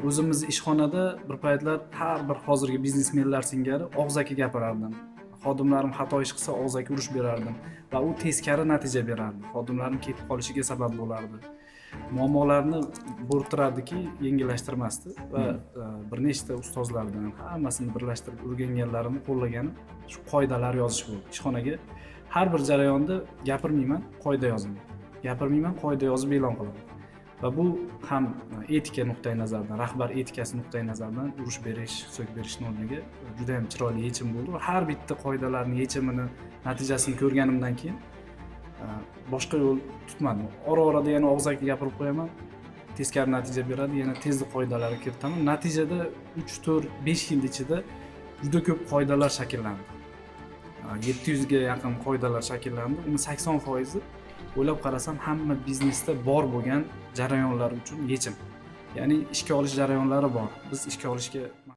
O'zimiz ishxonada bir paytlar har bir hozirgi biznesmenlar singari og'zaki gapirardim. Xodimlarim xato ish qilsa og'zaki urush berardim va u teskari natija berardi. Xodimlarning ketib qolishiga sabab bo'lardi. Muammolarni bo'rttiradiki, yengillashtirmasdi va bir nechta ustozlardan hammasini birlashtirib o'rganganlarimni qo'llaganim shu qoidalar yozish bo'ldi. Ishxonaga har bir jarayonda gapirmayman, qoida yozaman. Gapirmayman, qoida yozib e'lon qilaman. Va bu ham etika nuqtai nazaridan, rahbar etikasi nuqtai nazaridan urush berish, so'k berishning o'rniga juda ham chiroyli yechim bo'ldi. Va har bitta qoidalarning yechimini, natijasini ko'rganimdan keyin boshqa yo'l tutmadim. Ora-orada yana og'zaki gapirib qo'yaman, teskari natija beradi, yana tezlik qoidalari kiritaman. Natijada 3, 4, 5 yil ichida juda ko'p qoidalar shakllandi. 700 ga yaqin qoidalar shakllandi. Uni 80% o'ylab qarasam hamma biznesda bor bo'lgan jarayonlar uchun yechim. Ya'ni ishga olish jarayonlari bor. Biz ishga olishga